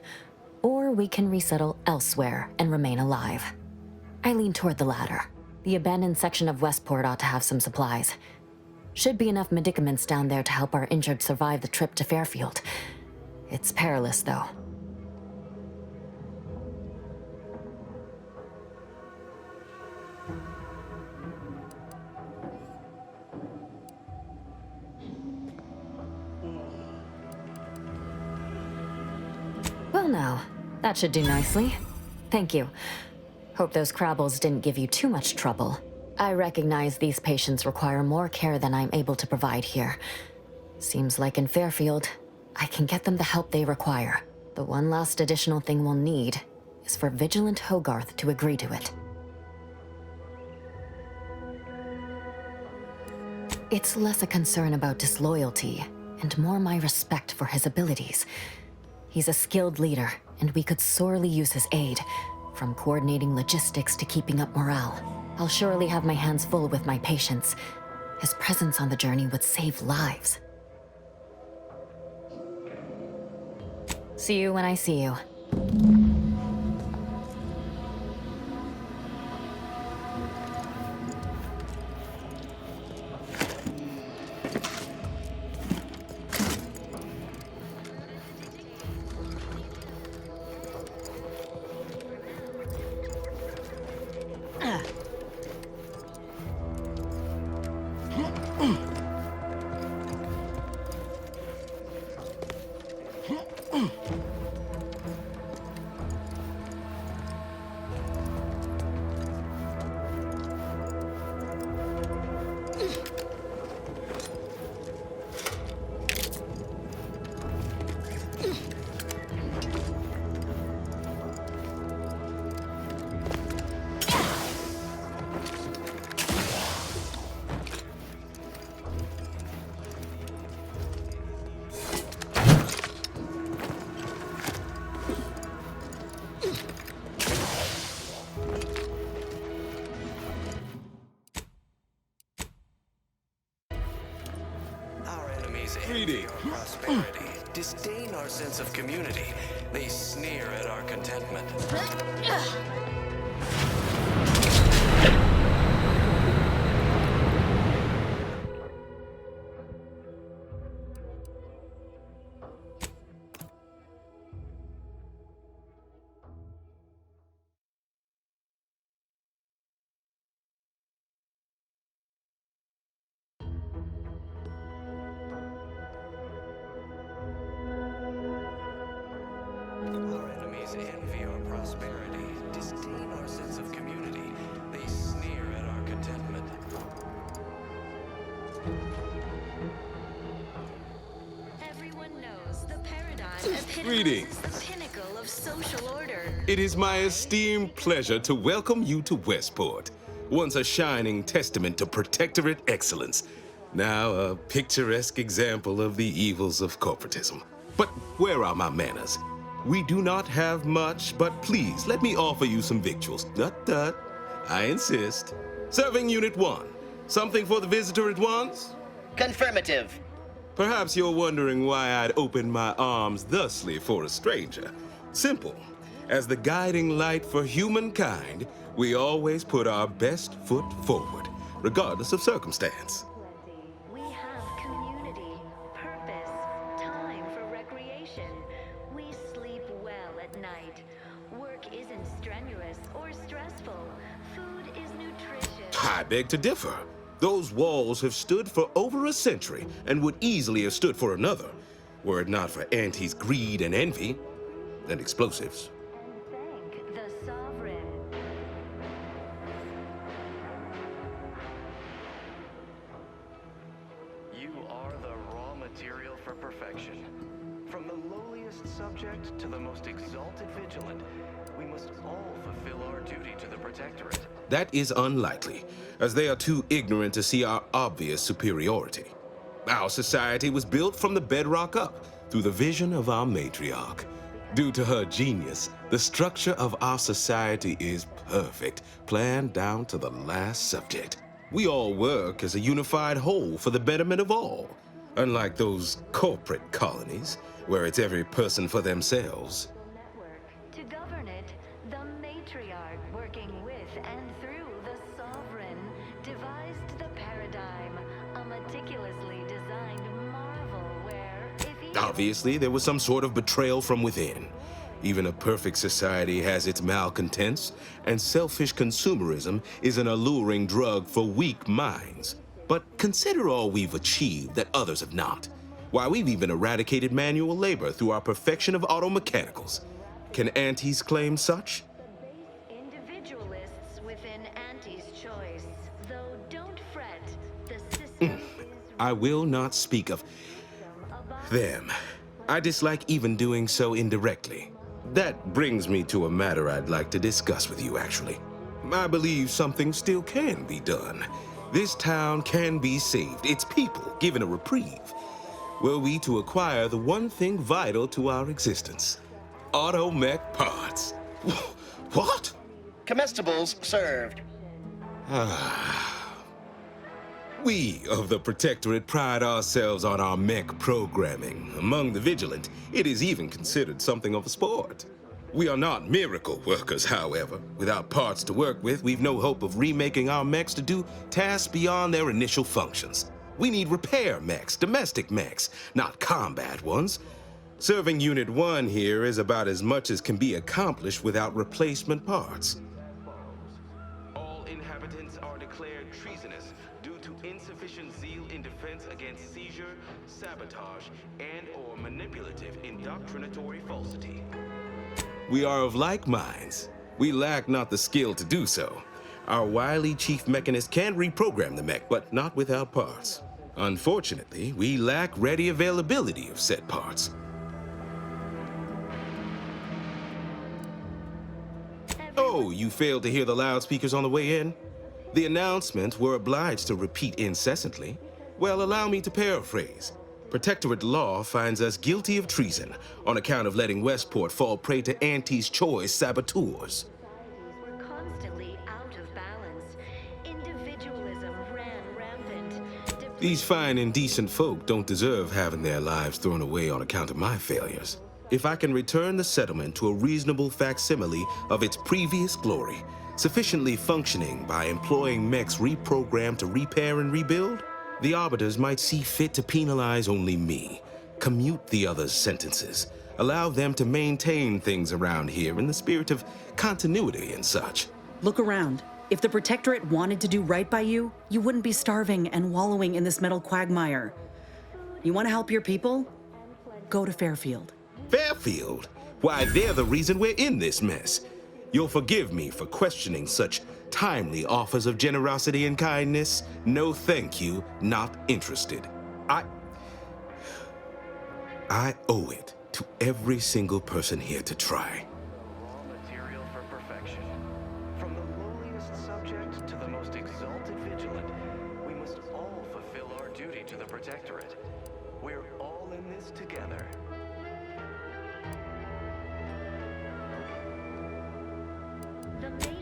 or we can resettle elsewhere and remain alive. I lean toward the latter. The abandoned section of Westport ought to have some supplies. Should be enough medicaments down there to help our injured survive the trip to Fairfield. It's perilous, though. Well now, that should do nicely. Thank you. Hope those Crabbles didn't give you too much trouble. I recognize these patients require more care than I'm able to provide here. Seems like in Fairfield, I can get them the help they require. The one last additional thing we'll need is for Vigilant Hogarth to agree to it. It's less a concern about disloyalty, and more my respect for his abilities. He's a skilled leader, and we could sorely use his aid, from coordinating logistics to keeping up morale. I'll surely have my hands full with my patients. His presence on the journey would save lives. See you when I see you. Envy our prosperity, disdain our sense of community. They sneer at our contentment. Our enemies envy our prosperity, disdain our sense of community. They sneer at our contentment. Everyone knows the paradigm Greetings. epitomizes the pinnacle of social order. It is my esteemed pleasure to welcome you to Westport, once a shining testament to protectorate excellence, now a picturesque example of the evils of corporatism. But where are my manners? We do not have much, but please let me offer you some victuals. Tut. I insist. Serving Unit 1. Something for the visitor at once? Confirmative. Perhaps you're wondering why I'd open my arms thusly for a stranger. Simple. As the guiding light for humankind, we always put our best foot forward, regardless of circumstance. We have community, purpose, time for recreation. We I beg to differ. Those walls have stood for over a century and would easily have stood for another, were it not for Auntie's greed and envy and explosives. Thank the Sovereign. You are the raw material for perfection. From the lowliest subject to the most exalted vigilant, we must all fulfill our duty to the Protectorate. That is unlikely, as they are too ignorant to see our obvious superiority. Our society was built from the bedrock up, through the vision of our matriarch. Due to her genius, the structure of our society is perfect, planned down to the last subject. We all work as a unified whole for the betterment of all, unlike those corporate colonies, where it's every person for themselves. To govern it, the matriarch, working with and through the Sovereign, devised the paradigm, a meticulously designed marvel where, if each Obviously, there was some sort of betrayal from within. Even a perfect society has its malcontents, and selfish consumerism is an alluring drug for weak minds. But consider all we've achieved that others have not. Why, we've even eradicated manual labor through our perfection of automechanicals. Can aunties claim such? individualists within Auntie's choice, though don't fret, the system I will not speak of them. I dislike even doing so indirectly. That brings me to a matter I'd like to discuss with you, actually. I believe something still can be done. This town can be saved, its people given a reprieve. Were we to acquire the one thing vital to our existence, automech parts. What? Comestibles served. We of the Protectorate pride ourselves on our mech programming. Among the vigilant, it is even considered something of a sport. We are not miracle workers, however. Without parts to work with, we've no hope of remaking our mechs to do tasks beyond their initial functions. We need repair mechs, domestic mechs, not combat ones. Serving Unit 1 here is about as much as can be accomplished without replacement parts. All inhabitants are declared treasonous due to insufficient zeal in defense against seizure, sabotage, and/or manipulative indoctrinatory falsity. We are of like minds. We lack not the skill to do so. Our wily chief mechanist can reprogram the mech, but not without parts. Unfortunately, we lack ready availability of said parts. Oh, you failed to hear the loudspeakers on the way in? The announcement we're obliged to repeat incessantly. Well, allow me to paraphrase. Protectorate law finds us guilty of treason on account of letting Westport fall prey to Auntie's choice saboteurs. were constantly out of balance. Individualism ran rampant. These fine and decent folk don't deserve having their lives thrown away on account of my failures. If I can return the settlement to a reasonable facsimile of its previous glory, sufficiently functioning by employing mechs reprogrammed to repair and rebuild, the arbiters might see fit to penalize only me, commute the others' sentences, allow them to maintain things around here in the spirit of continuity and such. Look around. If the Protectorate wanted to do right by you, you wouldn't be starving and wallowing in this metal quagmire. You want to help your people? Go to Fairfield. Fairfield? Why, they're the reason we're in this mess. You'll forgive me for questioning such timely offers of generosity and kindness. No thank you, not interested. I owe it to every single person here to try. Raw material for perfection. From the lowliest subject to the most exalted vigilant, we must all fulfill our duty to the Protectorate. We're all in this together.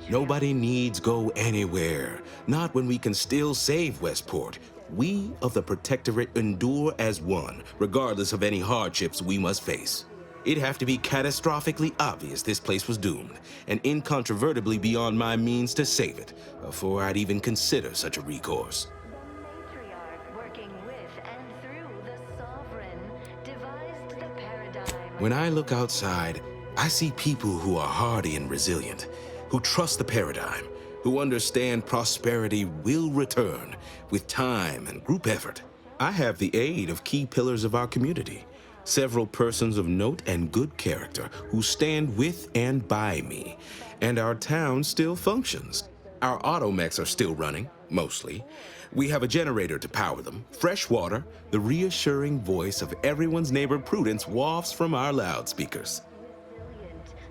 Nobody needs go anywhere, not when we can still save Westport. We of the Protectorate endure as one, regardless of any hardships we must face. It'd have to be catastrophically obvious this place was doomed, and incontrovertibly beyond my means to save it, before I'd even consider such a recourse. Matriarch, working with and through the Sovereign, devised the paradigm. When I look outside, I see people who are hardy and resilient, who trust the paradigm, who understand prosperity will return with time and group effort. I have the aid of key pillars of our community, several persons of note and good character who stand with and by me, and our town still functions. Our automechs are still running, mostly. We have a generator to power them, fresh water, the reassuring voice of everyone's neighbor Prudence wafts from our loudspeakers.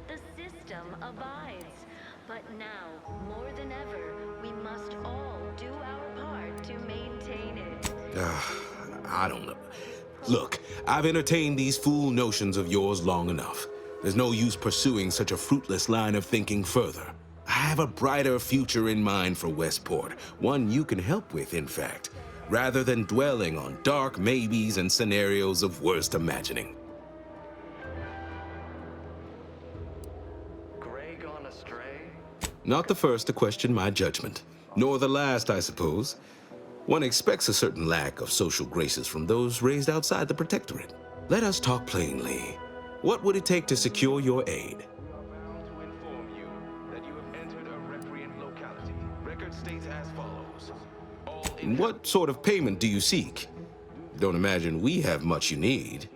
The system abides. But now, more than ever, we must all do our part to maintain it. I don't know. Look, I've entertained these fool notions of yours long enough. There's no use pursuing such a fruitless line of thinking further. I have a brighter future in mind for Westport, one you can help with, in fact, rather than dwelling on dark maybes and scenarios of worst imagining. Gray gone astray? Not the first to question my judgment, nor the last, I suppose. One expects a certain lack of social graces from those raised outside the Protectorate. Let us talk plainly. What would it take to secure your aid? What sort of payment do you seek? Don't imagine we have much you need.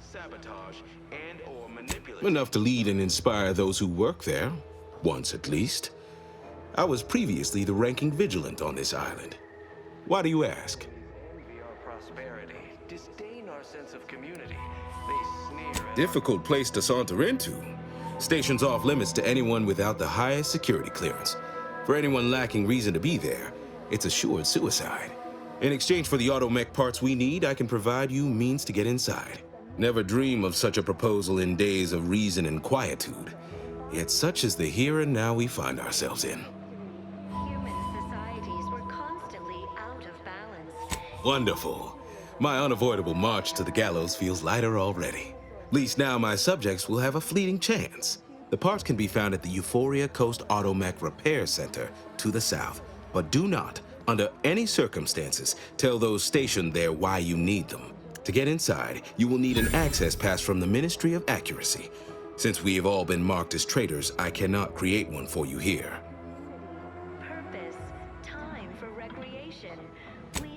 Sabotage and/or manipulation. Enough to lead and inspire those who work there, once at least. I was previously the ranking vigilant on this island. Why do you ask? Envy our prosperity, disdain our sense of community. They sneer at Difficult place to saunter into. Stations off limits to anyone without the highest security clearance. For anyone lacking reason to be there, it's assured suicide. In exchange for the automech parts we need, I can provide you means to get inside. Never dream of such a proposal in days of reason and quietude. Yet such is the here and now we find ourselves in. Human societies were constantly out of balance. Wonderful. My unavoidable march to the gallows feels lighter already. At least now my subjects will have a fleeting chance. The parts can be found at the Euphoria Coast Automech Repair Center to the south. But do not, under any circumstances, tell those stationed there why you need them. To get inside, you will need an access pass from the Ministry of Accuracy. Since we have all been marked as traitors, I cannot create one for you here. Purpose, time for recreation.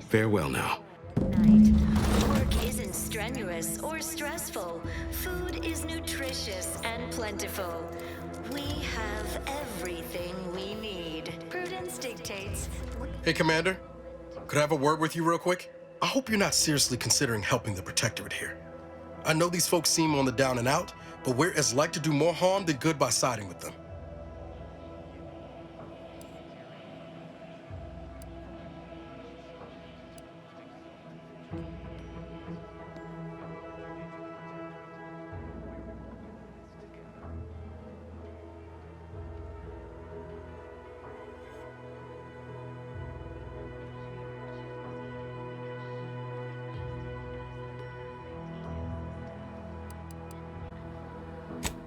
Farewell now. Work isn't strenuous or stressful. Food is nutritious and plentiful. We have everything we need. Prudence dictates. Hey, Commander. Could I have a word with you real quick? I hope you're not seriously considering helping the Protectorate here. I know these folks seem on the down and out, but we're as like to do more harm than good by siding with them.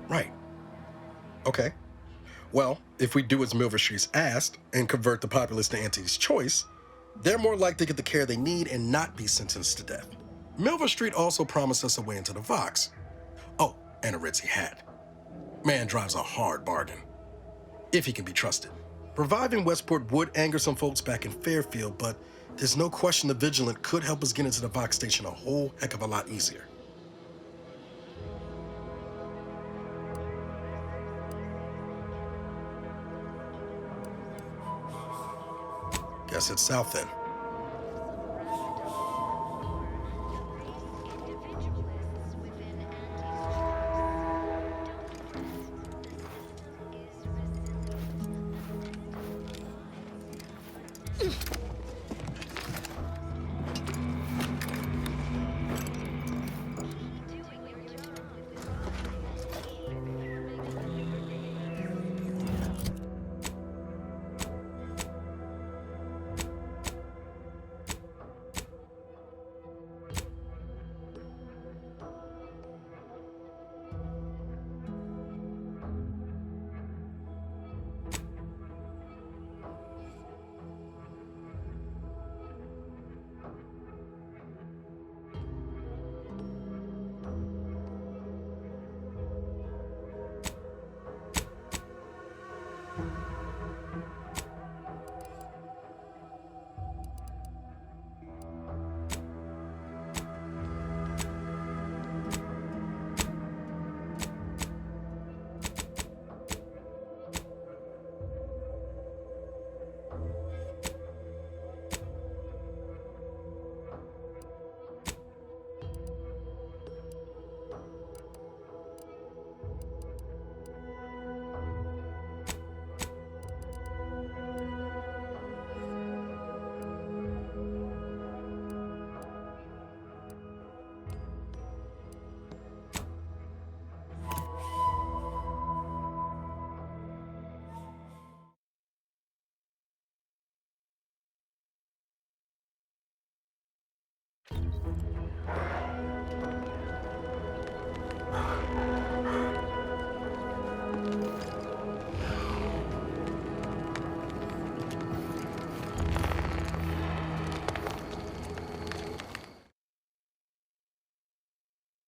Right. Okay. Well, if we do as Milver Street's asked and convert the populace to Auntie's choice, they're more likely to get the care they need and not be sentenced to death. Milver Street also promised us a way into the Vox. Oh, and a Ritzy hat. Man drives a hard bargain. If he can be trusted. Reviving Westport would anger some folks back in Fairfield, but there's no question the Vigilant could help us get into the Vox station a whole heck of a lot easier. Guess it's south then.